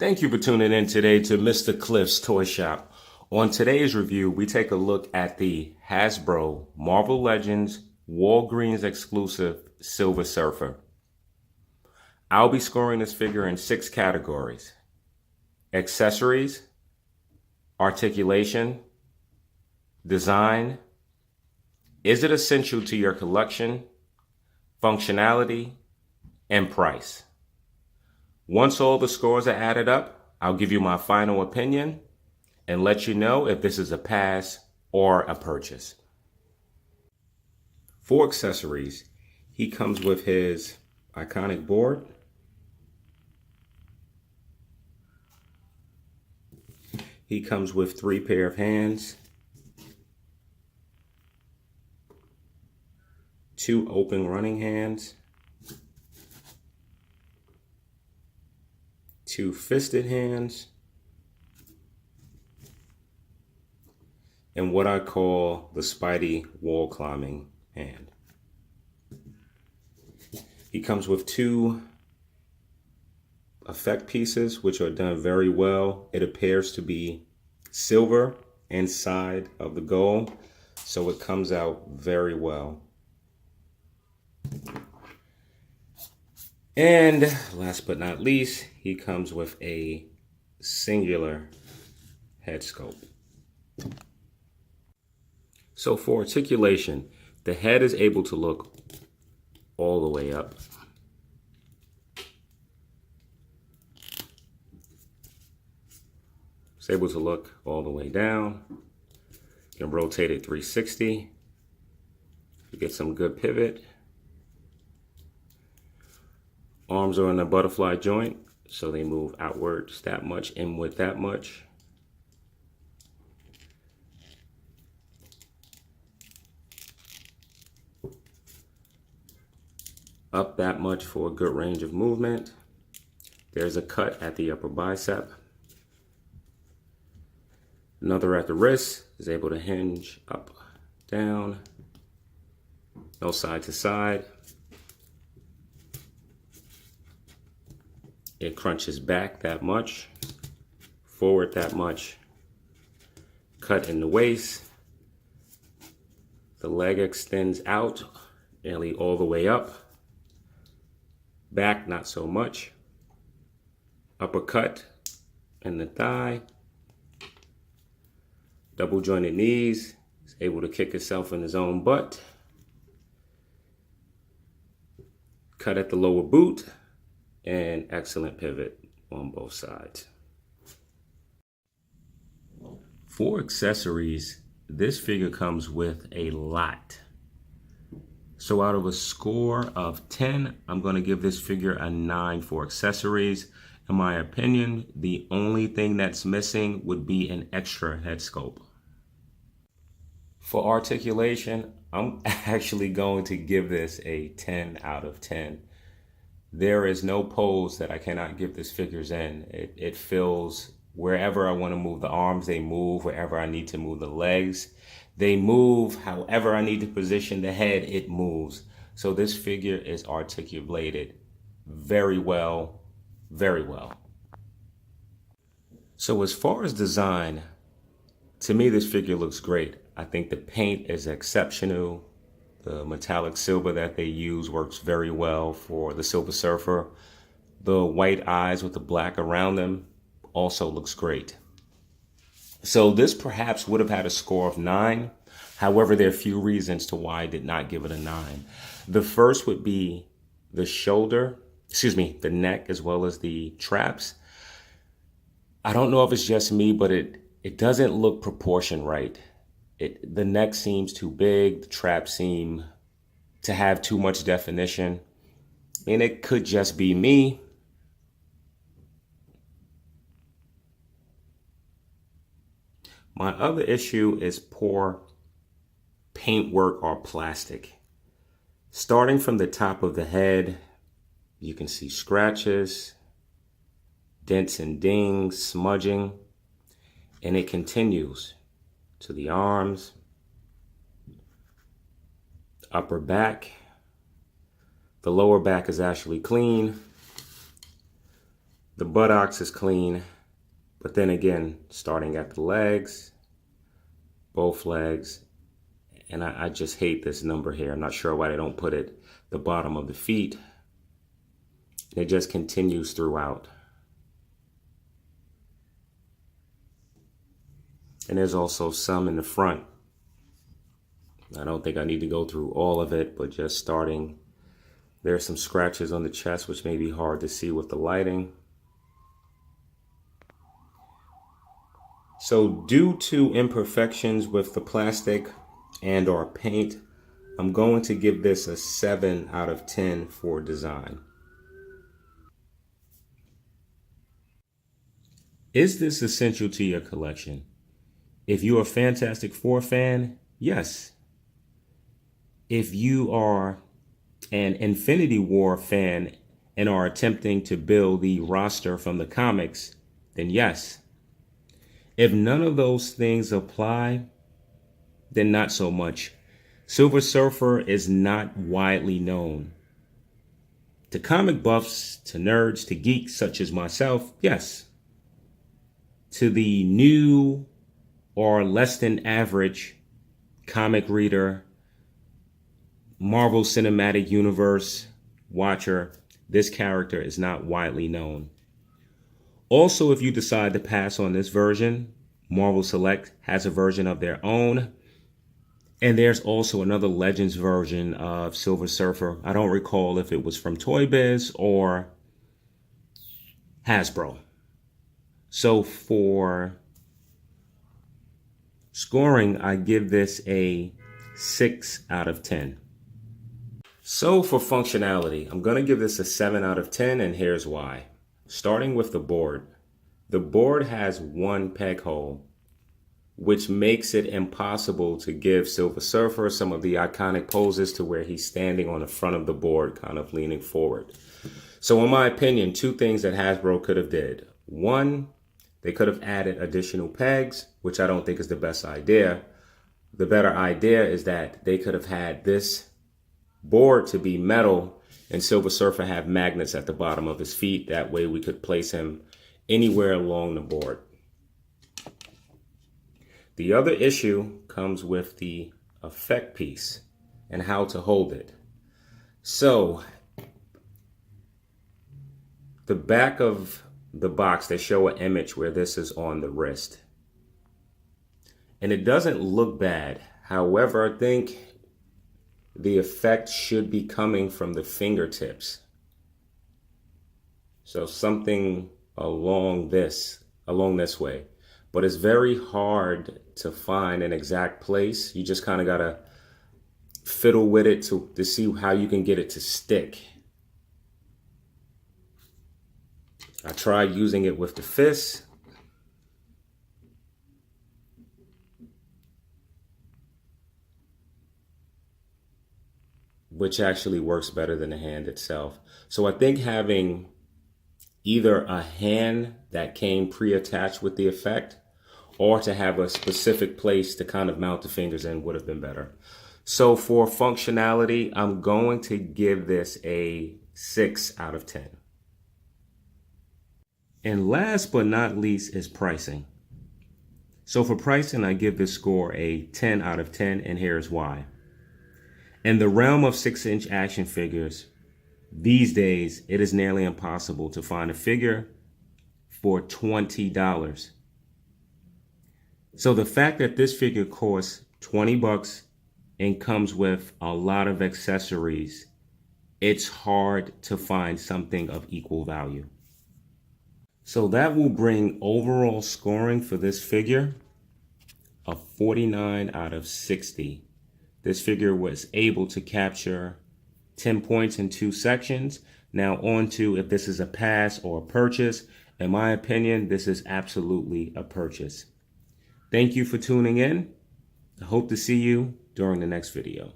Thank you for tuning in today to Mr. Cliff's Toy Shop. On today's review, we take a look at the Hasbro Marvel Legends Walgreens exclusive Silver Surfer. I'll be scoring this figure in 6 categories: accessories, articulation, design, is it essential to your collection, functionality, and price. Once all the scores are added up, I'll give you my final opinion and let you know if this is a pass or a purchase. For accessories, he comes with his iconic board. He comes with 3 pair of hands, 2 open running hands, 2 fisted hands, and what I call the Spidey wall climbing hand. He comes with 2 effect pieces, which are done very well. It appears to be silver inside of the gold, so it comes out very well. And last but not least, he comes with a singular head sculpt. So for articulation, the head is able to look all the way up. It's able to look all the way down. You can rotate it 360. You get some good pivot. Arms are in a butterfly joint, so they move outwards that much, inward that much. Up that much for a good range of movement. There's a cut at the upper bicep. Another at the wrist, is able to hinge up, down, no side to side. It crunches back that much, forward that much, cut in the waist. The leg extends out nearly all the way up. Back, not so much. Uppercut in the thigh. Double jointed knees. He's able to kick himself in his own butt. Cut at the lower boot. And excellent pivot on both sides. For accessories, this figure comes with a lot. So out of a score of 10, I'm going to give this figure a 9 for accessories. In my opinion, the only thing that's missing would be an extra head sculpt. For articulation, I'm actually going to give this a 10 out of 10. There is no pose that I cannot give this figures in. It feels wherever I want to move the arms, they move. Wherever I need to move the legs, they move. However I need to position the head, it moves. So this figure is articulated very well, very well. So as far as design, to me, this figure looks great. I think the paint is exceptional. The metallic silver that they use works very well for the Silver Surfer. The white eyes with the black around them also looks great. So this perhaps would have had a score of 9. However, there are a few reasons to why I did not give it a 9. The first would be the the neck, as well as the traps. I don't know if it's just me, but it doesn't look proportioned right. The neck seems too big, the traps seem to have too much definition, and it could just be me. My other issue is poor paintwork or plastic. Starting from the top of the head, you can see scratches, dents and dings, smudging, and it continues to the arms, upper back. The lower back is actually clean. The buttocks is clean, but then again, starting at the legs, both legs, and I just hate this number here. I'm not sure why they don't put it the bottom of the feet. It just continues throughout. And there's also some in the front. I don't think I need to go through all of it, but just starting, there's some scratches on the chest, which may be hard to see with the lighting. So due to imperfections with the plastic and or paint, I'm going to give this a 7 out of 10 for design. Is this essential to your collection? If you're a Fantastic Four fan, yes. If you are an Infinity War fan and are attempting to build the roster from the comics, then yes. If none of those things apply, then not so much. Silver Surfer is not widely known. To comic buffs, to nerds, to geeks such as myself, yes. To the new or less than average comic reader, Marvel Cinematic Universe watcher, this character is not widely known. Also, if you decide to pass on this version, Marvel Select has a version of their own. And there's also another Legends version of Silver Surfer. I don't recall if it was from Toy Biz or Hasbro. So for scoring, I give this a 6 out of 10. So for functionality, I'm going to give this a 7 out of 10, and here's why. Starting with the board. The board has one peg hole, which makes it impossible to give Silver Surfer some of the iconic poses to where he's standing on the front of the board, kind of leaning forward. So in my opinion, two things that Hasbro could have did. One, they could have added additional pegs, which I don't think is the best idea. The better idea is that they could have had this board to be metal and Silver Surfer have magnets at the bottom of his feet. That way we could place him anywhere along the board. The other issue comes with the effect piece and how to hold it. So the back of the box, they show an image where this is on the wrist. And it doesn't look bad. However, I think the effect should be coming from the fingertips. So something along this way. But it's very hard to find an exact place. You just kind of gotta fiddle with it to see how you can get it to stick. I tried using it with the fist. Which actually works better than the hand itself. So I think having either a hand that came pre-attached with the effect or to have a specific place to kind of mount the fingers in would have been better. So for functionality, I'm going to give this a 6 out of 10. And last but not least is pricing. So for pricing, I give this score a 10 out of 10, and here's why. In the realm of 6-inch action figures, these days, it is nearly impossible to find a figure for $20. So the fact that this figure costs $20 and comes with a lot of accessories, it's hard to find something of equal value. So that will bring overall scoring for this figure a 49 out of 60. This figure was able to capture 10 points in 2 sections. Now on to if this is a pass or a purchase. In my opinion, this is absolutely a purchase. Thank you for tuning in. I hope to see you during the next video.